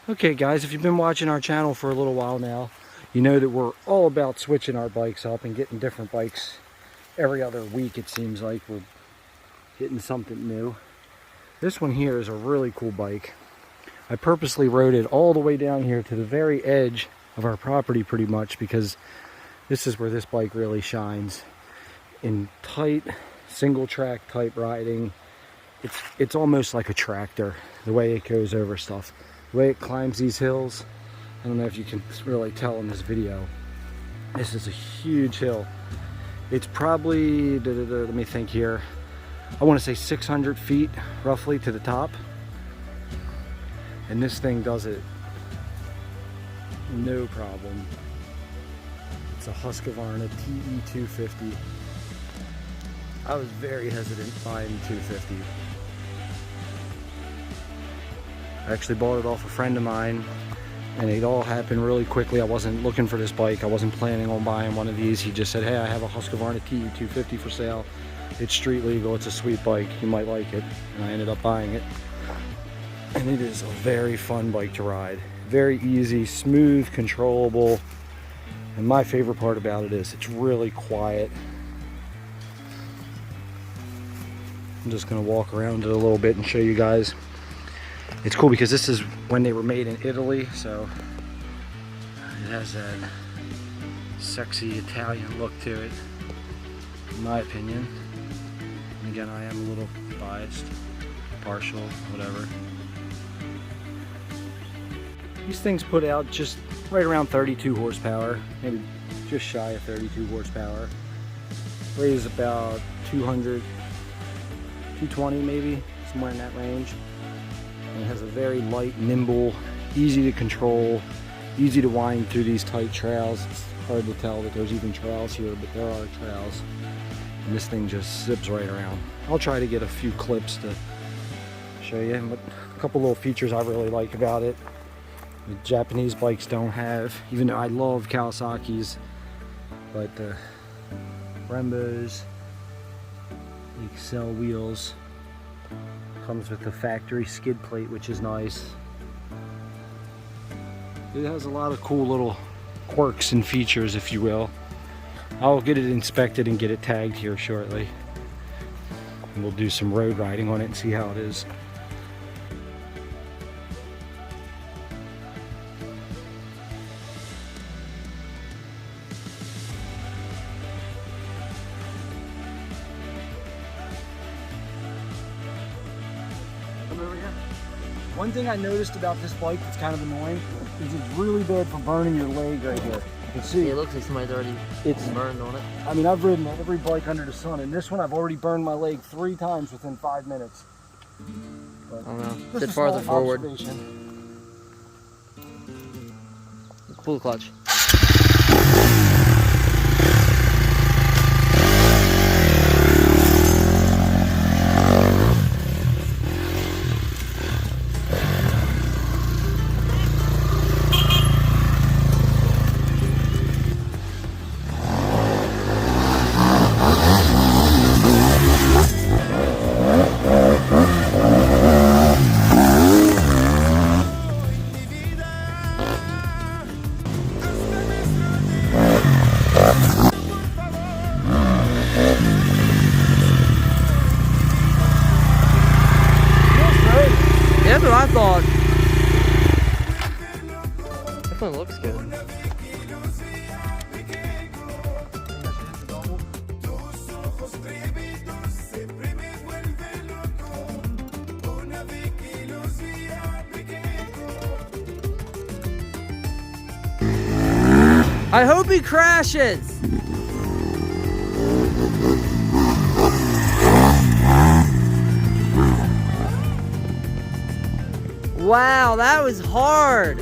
Okay guys, if you've been watching our channel for a little while now, you know that we're all about switching our bikes up and getting different bikes every other week. It seems like we're getting something new. This one here is a really cool bike. I purposely rode it all the way down here to the very edge of our property pretty much, because this is where this bike really shines. In tight, single track type riding, it's almost like a tractor, the way it goes over stuff. The way it climbs these hills, I don't know if you can really tell in this video. This is a huge hill. It's probably, let me think here, I want to say 600 feet roughly to the top. And this thing does it no problem. It's a Husqvarna TE250. I was very hesitant buying 250. I actually bought it off a friend of mine, and it all happened really quickly. I wasn't looking for this bike. I wasn't planning on buying one of these. He just said, hey, I have a Husqvarna TE250 for sale. It's street legal. It's a sweet bike. You might like it. And I ended up buying it. And it is a very fun bike to ride. Very easy, smooth, controllable. And my favorite part about it is it's really quiet. I'm just going to walk around it a little bit and show you guys. It's cool because this is when they were made in Italy, so it has that sexy Italian look to it, in my opinion. And again, I am a little biased, partial, whatever. These things put out just right around 32 horsepower, maybe just shy of 32 horsepower. Weighs about 200, 220 maybe, somewhere in that range. And it has a very light, nimble, easy to control, easy to wind through these tight trails. It's hard to tell that there's even trails here, but there are trails. And this thing just zips right around. I'll try to get a few clips to show you, but a couple little features I really like about it. The Japanese bikes don't have, even though I love Kawasaki's, but the Brembos, the Excel wheels. Comes with the factory skid plate, which is nice. It has a lot of cool little quirks and features, if you will. I'll get it inspected and get it tagged here shortly. And we'll do some road riding on it and see how it is. One thing I noticed about this bike that's kind of annoying is it's really bad for burning your leg right here. You can see. Yeah, it looks like somebody's already burned on it. I mean, I've ridden every bike under the sun, and this one I've already burned my leg 3 times within 5 minutes. But I don't know. just Sit farther forward. Pull the clutch. That's what I thought. This one looks good. I hope he crashes. Wow, that was hard.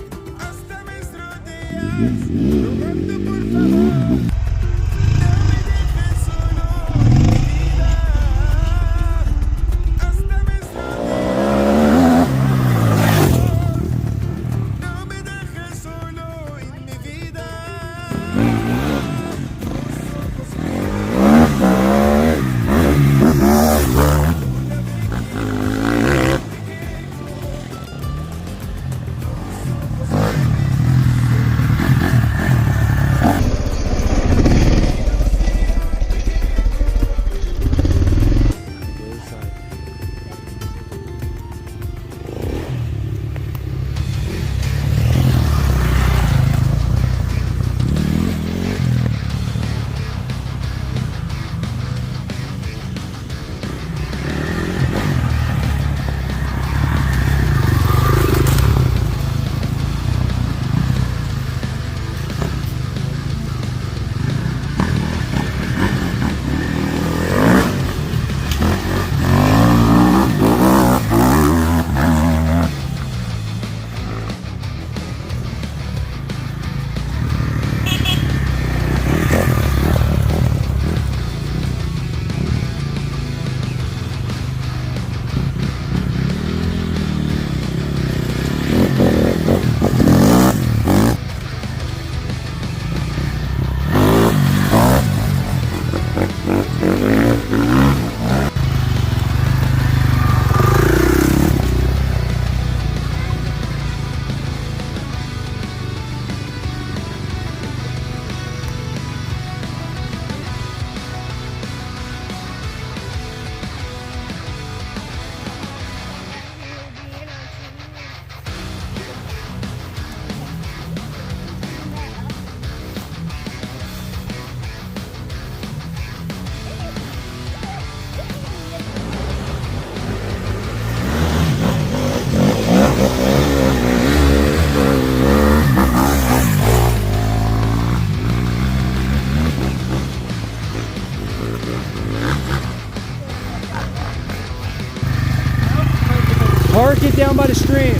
Park it down by the stream.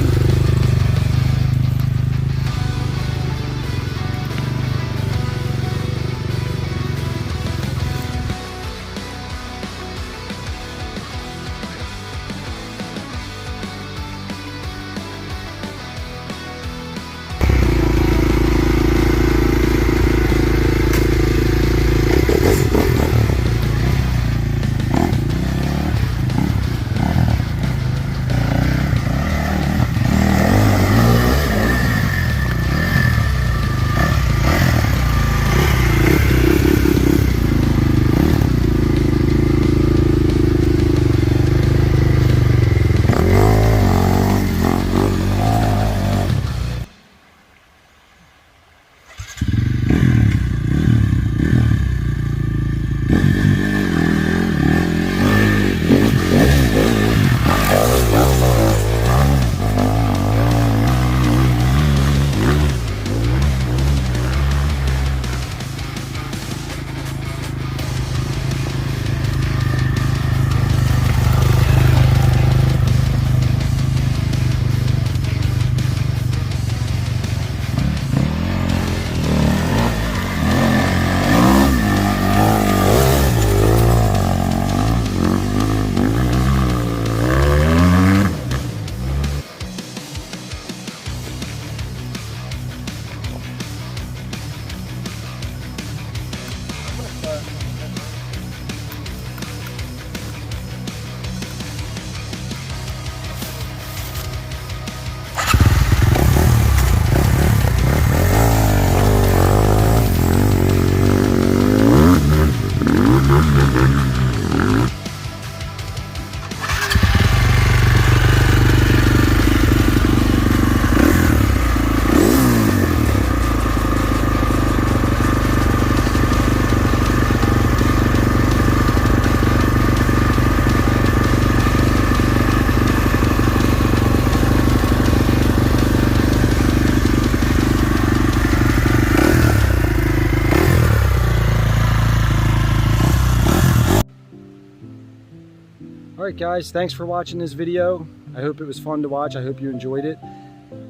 Alright guys, thanks for watching this video. I hope it was fun to watch. I hope you enjoyed it.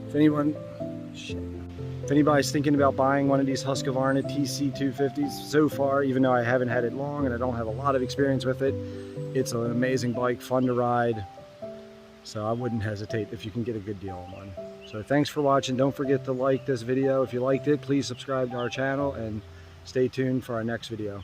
If anybody's thinking about buying one of these Husqvarna TC250s, so far, even though I haven't had it long and I don't have a lot of experience with it, it's an amazing bike, fun to ride. So I wouldn't hesitate if you can get a good deal on one. So thanks for watching. Don't forget to like this video. If you liked it, please subscribe to our channel and stay tuned for our next video.